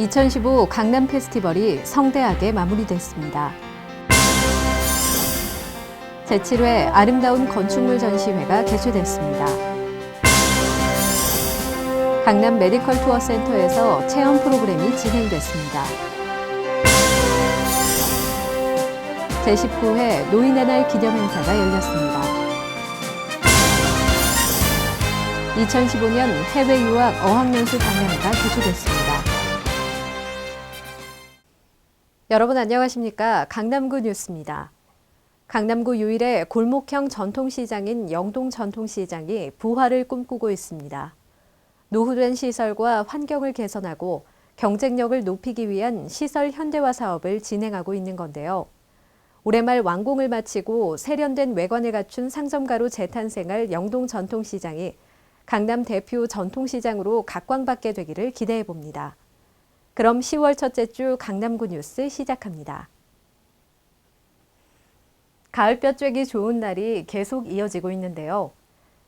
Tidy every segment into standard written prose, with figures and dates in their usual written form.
2015 강남 페스티벌이 성대하게 마무리됐습니다. 제7회 아름다운 건축물 전시회가 개최됐습니다. 강남 메디컬 투어 센터에서 체험 프로그램이 진행됐습니다. 제19회 노인의 날 기념행사가 열렸습니다. 2015년 해외 유학 어학연수 박람회가 개최됐습니다. 여러분 안녕하십니까? 강남구 뉴스입니다. 강남구 유일의 골목형 전통시장인 영동 전통시장이 부활을 꿈꾸고 있습니다. 노후된 시설과 환경을 개선하고 경쟁력을 높이기 위한 시설 현대화 사업을 진행하고 있는 건데요. 올해 말 완공을 마치고 세련된 외관을 갖춘 상점가로 재탄생할 영동 전통시장이 강남 대표 전통시장으로 각광받게 되기를 기대해 봅니다. 그럼 10월 첫째 주 강남구 뉴스 시작합니다. 가을볕 쬐기 좋은 날이 계속 이어지고 있는데요.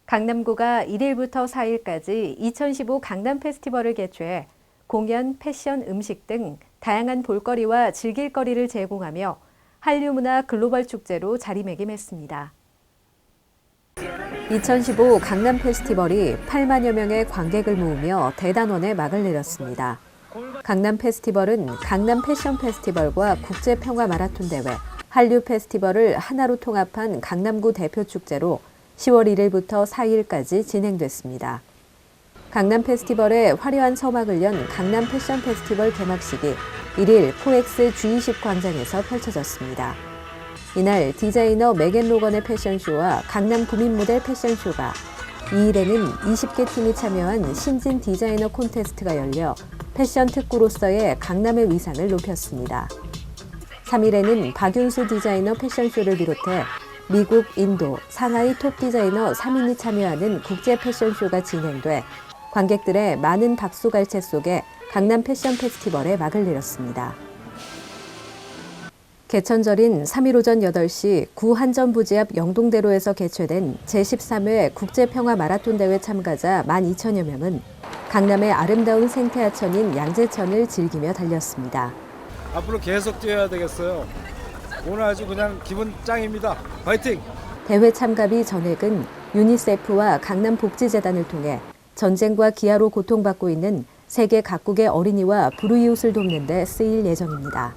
강남구가 1일부터 4일까지 2015 강남 페스티벌을 개최해 공연, 패션, 음식 등 다양한 볼거리와 즐길거리를 제공하며 한류문화 글로벌 축제로 자리매김했습니다. 2015 강남 페스티벌이 8만여 명의 관객을 모으며 대단원에 막을 내렸습니다. 강남 페스티벌은 강남 패션 페스티벌과 국제 평화 마라톤 대회, 한류 페스티벌을 하나로 통합한 강남구 대표 축제로 10월 1일부터 4일까지 진행됐습니다. 강남 페스티벌의 화려한 서막을 연 강남 패션 페스티벌 개막식이 1일 코엑스 G20 광장에서 펼쳐졌습니다. 이날 디자이너 메겐 로건의 패션쇼와 강남 구민 모델 패션쇼가, 2일에는 20개 팀이 참여한 신진 디자이너 콘테스트가 열려 패션 특구로서의 강남의 위상을 높였습니다. 3일에는 박윤수 디자이너 패션쇼를 비롯해 미국, 인도, 상하이 톱 디자이너 3인이 참여하는 국제 패션쇼가 진행돼 관객들의 많은 박수갈채 속에 강남 패션 페스티벌에 막을 내렸습니다. 개천절인 3일 오전 8시 구 한전부지 앞 영동대로에서 개최된 제13회 국제평화 마라톤 대회 참가자 12,000여 명은 강남의 아름다운 생태하천인 양재천을 즐기며 달렸습니다. 앞으로 계속 뛰어야 되겠어요. 오늘 아주 그냥 기분 짱입니다. 파이팅! 대회 참가비 전액은 유니세프와 강남복지재단을 통해 전쟁과 기아로 고통받고 있는 세계 각국의 어린이와 불우이웃을 돕는 데 쓰일 예정입니다.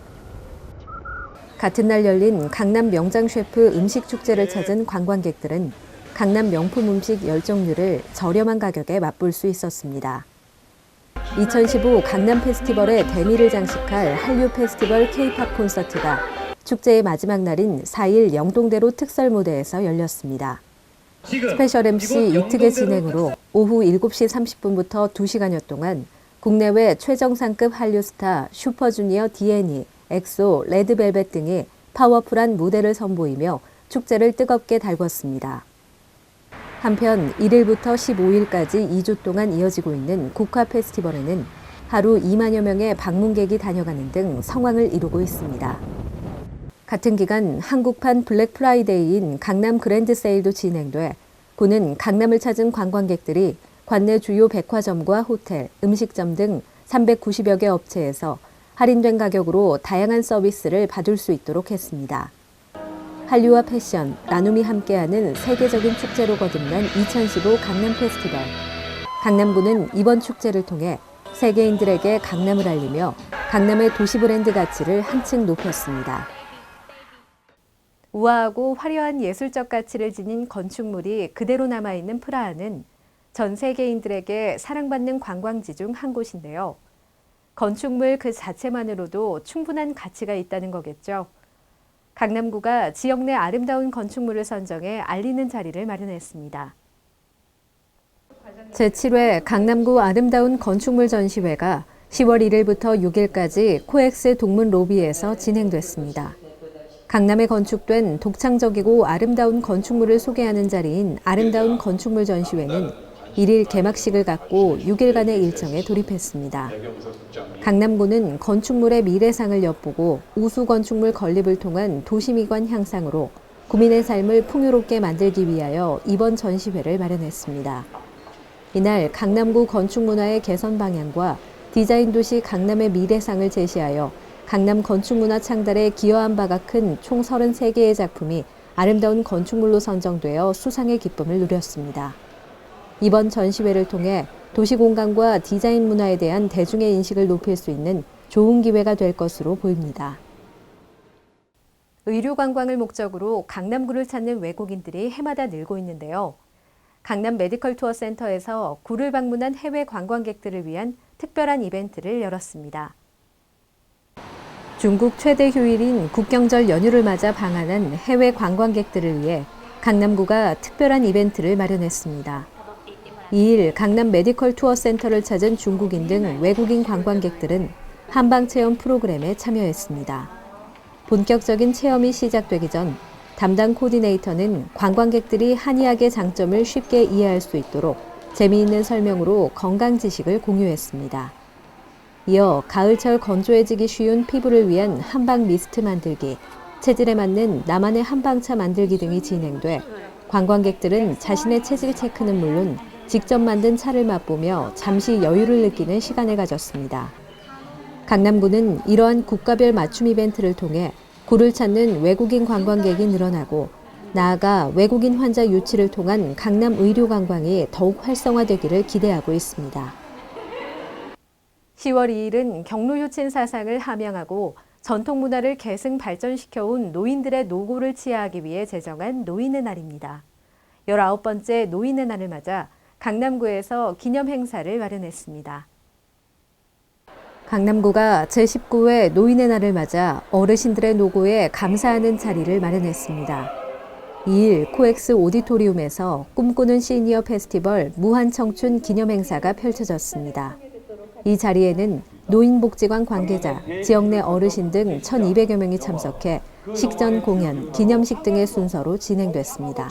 같은 날 열린 강남 명장 셰프 음식 축제를 찾은 관광객들은 강남 명품 음식 10종류를 저렴한 가격에 맛볼 수 있었습니다. 2015 강남 페스티벌의 대미를 장식할 한류 페스티벌 K-팝 콘서트가 축제의 마지막 날인 4일 영동대로 특설 무대에서 열렸습니다. 스페셜 MC 이특의 진행으로 오후 7시 30분부터 2시간여 동안 국내외 최정상급 한류 스타 슈퍼주니어 D&E, 엑소, 레드벨벳 등이 파워풀한 무대를 선보이며 축제를 뜨겁게 달궜습니다. 한편 1일부터 15일까지 2주 동안 이어지고 있는 국화 페스티벌에는 하루 2만여 명의 방문객이 다녀가는 등 성황을 이루고 있습니다. 같은 기간 한국판 블랙 프라이데이인 강남 그랜드 세일도 진행돼 구는 강남을 찾은 관광객들이 관내 주요 백화점과 호텔, 음식점 등 390여 개 업체에서 할인된 가격으로 다양한 서비스를 받을 수 있도록 했습니다. 한류와 패션, 나눔이 함께하는 세계적인 축제로 거듭난 2015 강남 페스티벌. 강남구는 이번 축제를 통해 세계인들에게 강남을 알리며 강남의 도시 브랜드 가치를 한층 높였습니다. 우아하고 화려한 예술적 가치를 지닌 건축물이 그대로 남아있는 프라하는 전 세계인들에게 사랑받는 관광지 중 한 곳인데요. 건축물 그 자체만으로도 충분한 가치가 있다는 거겠죠. 강남구가 지역 내 아름다운 건축물을 선정해 알리는 자리를 마련했습니다. 제7회 강남구 아름다운 건축물 전시회가 10월 1일부터 6일까지 코엑스 동문 로비에서 진행됐습니다. 강남에 건축된 독창적이고 아름다운 건축물을 소개하는 자리인 아름다운 건축물 전시회는 1일 개막식을 갖고 6일간의 일정에 돌입했습니다. 강남구는 건축물의 미래상을 엿보고 우수 건축물 건립을 통한 도시미관 향상으로 구민의 삶을 풍요롭게 만들기 위하여 이번 전시회를 마련했습니다. 이날 강남구 건축문화의 개선 방향과 디자인 도시 강남의 미래상을 제시하여 강남 건축문화 창달에 기여한 바가 큰 총 33개의 작품이 아름다운 건축물로 선정되어 수상의 기쁨을 누렸습니다. 이번 전시회를 통해 도시공간과 디자인 문화에 대한 대중의 인식을 높일 수 있는 좋은 기회가 될 것으로 보입니다. 의류 관광을 목적으로 강남구를 찾는 외국인들이 해마다 늘고 있는데요. 강남 메디컬 투어 센터에서 구를 방문한 해외 관광객들을 위한 특별한 이벤트를 열었습니다. 중국 최대 휴일인 국경절 연휴를 맞아 방한한 해외 관광객들을 위해 강남구가 특별한 이벤트를 마련했습니다. 2일 강남 메디컬 투어 센터를 찾은 중국인 등 외국인 관광객들은 한방 체험 프로그램에 참여했습니다. 본격적인 체험이 시작되기 전 담당 코디네이터는 관광객들이 한의학의 장점을 쉽게 이해할 수 있도록 재미있는 설명으로 건강 지식을 공유했습니다. 이어 가을철 건조해지기 쉬운 피부를 위한 한방 미스트 만들기, 체질에 맞는 나만의 한방차 만들기 등이 진행돼 관광객들은 자신의 체질 체크는 물론 직접 만든 차를 맛보며 잠시 여유를 느끼는 시간을 가졌습니다. 강남구는 이러한 국가별 맞춤 이벤트를 통해 구를 찾는 외국인 관광객이 늘어나고 나아가 외국인 환자 유치를 통한 강남 의료 관광이 더욱 활성화되기를 기대하고 있습니다. 10월 2일은 경로효친 사상을 함양하고 전통 문화를 계승 발전시켜온 노인들의 노고를 치하하기 위해 제정한 노인의 날입니다. 19번째 노인의 날을 맞아 강남구에서 기념 행사를 마련했습니다. 강남구가 제19회 노인의 날을 맞아 어르신들의 노고에 감사하는 자리를 마련했습니다. 2일 코엑스 오디토리움에서 꿈꾸는 시니어 페스티벌 무한청춘 기념 행사가 펼쳐졌습니다. 이 자리에는 노인복지관 관계자, 지역 내 어르신 등 1,200여 명이 참석해 식전 공연, 기념식 등의 순서로 진행됐습니다.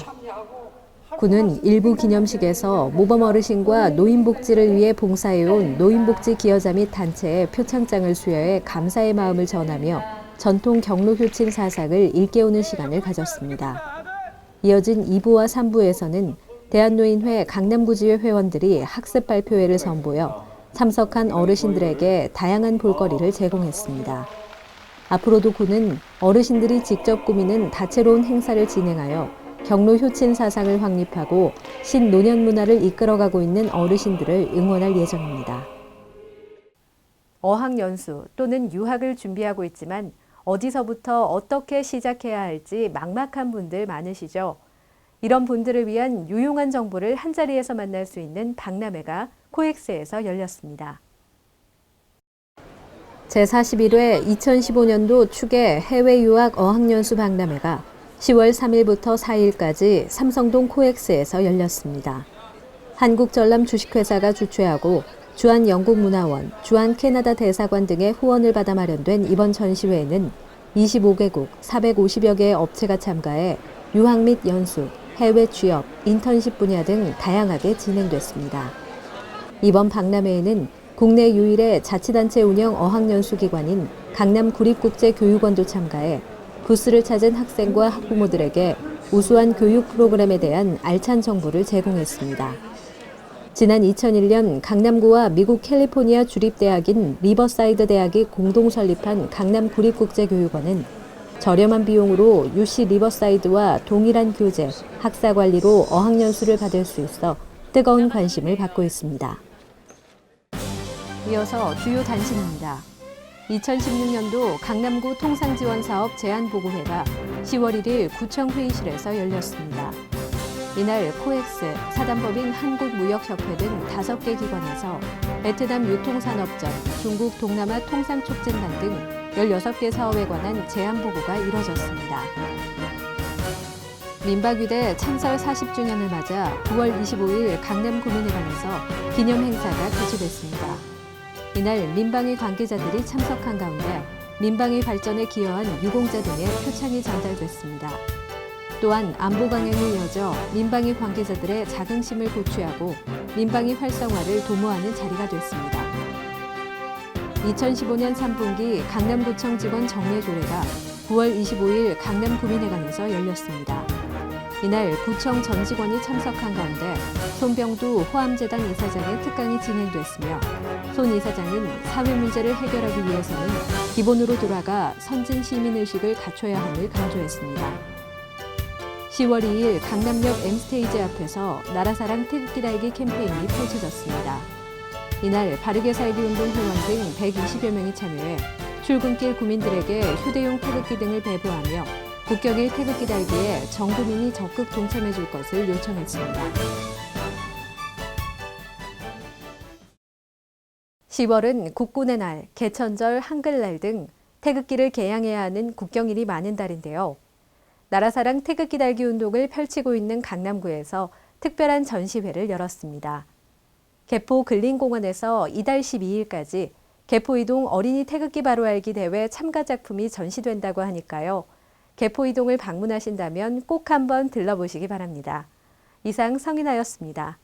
구는 일부 기념식에서 모범 어르신과 노인복지를 위해 봉사해온 노인복지 기여자 및 단체의 표창장을 수여해 감사의 마음을 전하며 전통 경로효친 사상을 일깨우는 시간을 가졌습니다. 이어진 2부와 3부에서는 대한노인회 강남구지회 회원들이 학습 발표회를 선보여 참석한 어르신들에게 다양한 볼거리를 제공했습니다. 앞으로도 구는 어르신들이 직접 꾸미는 다채로운 행사를 진행하여 경로효친 사상을 확립하고 신노년 문화를 이끌어가고 있는 어르신들을 응원할 예정입니다. 어학연수 또는 유학을 준비하고 있지만 어디서부터 어떻게 시작해야 할지 막막한 분들 많으시죠? 이런 분들을 위한 유용한 정보를 한자리에서 만날 수 있는 박람회가 코엑스에서 열렸습니다. 제41회 2015년도 추계 해외유학 어학연수 박람회가 10월 3일부터 4일까지 삼성동 코엑스에서 열렸습니다. 한국전람 주식회사가 주최하고 주한영국문화원, 주한캐나다 대사관 등의 후원을 받아 마련된 이번 전시회에는 25개국 450여 개의 업체가 참가해 유학 및 연수, 해외 취업, 인턴십 분야 등 다양하게 진행됐습니다. 이번 박람회에는 국내 유일의 자치단체 운영 어학연수기관인 강남구립국제교육원도 참가해 부스를 찾은 학생과 학부모들에게 우수한 교육 프로그램에 대한 알찬 정보를 제공했습니다. 지난 2001년 강남구와 미국 캘리포니아 주립대학인 리버사이드 대학이 공동 설립한 강남구립국제교육원은 저렴한 비용으로 UC 리버사이드와 동일한 교재, 학사 관리로 어학연수를 받을 수 있어 뜨거운 관심을 받고 있습니다. 이어서 주요 단신입니다. 2016년도 강남구 통상지원사업 제안보고회가 10월 1일 구청 회의실에서 열렸습니다. 이날 코엑스, 사단법인 한국무역협회 등 5개 기관에서 베트남 유통산업전, 중국 동남아 통상촉진단 등 16개 사업에 관한 제안보고가 이뤄졌습니다. 민박위대 창설 40주년을 맞아 9월 25일 강남구민회관에서 기념행사가 개최됐습니다. 이날 민방위 관계자들이 참석한 가운데 민방위 발전에 기여한 유공자 등의 표창이 전달됐습니다. 또한 안보 강행이 이어져 민방위 관계자들의 자긍심을 고취하고 민방위 활성화를 도모하는 자리가 됐습니다. 2015년 3분기 강남구청 직원 정례조례가 9월 25일 강남구민회관에서 열렸습니다. 이날 구청 전 직원이 참석한 가운데 손병두 호암재단 이사장의 특강이 진행됐으며 손 이사장은 사회 문제를 해결하기 위해서는 기본으로 돌아가 선진 시민의식을 갖춰야 함을 강조했습니다. 10월 2일 강남역 M스테이지 앞에서 나라사랑 태극기 달기 캠페인이 펼쳐졌습니다. 이날 바르게 살기 운동 회원 등 120여 명이 참여해 출근길 구민들에게 휴대용 태극기 등을 배부하며 국경일 태극기 달기에 전 국민이 적극 동참해 줄 것을 요청했습니다. 10월은 국군의 날, 개천절, 한글날 등 태극기를 개양해야 하는 국경일이 많은 달인데요. 나라사랑 태극기 달기 운동을 펼치고 있는 강남구에서 특별한 전시회를 열었습니다. 개포 근린공원에서 이달 12일까지 개포이동 어린이 태극기 바로알기 대회 참가 작품이 전시된다고 하니까요. 개포이동을 방문하신다면 꼭 한번 들러보시기 바랍니다. 이상 성인아였습니다.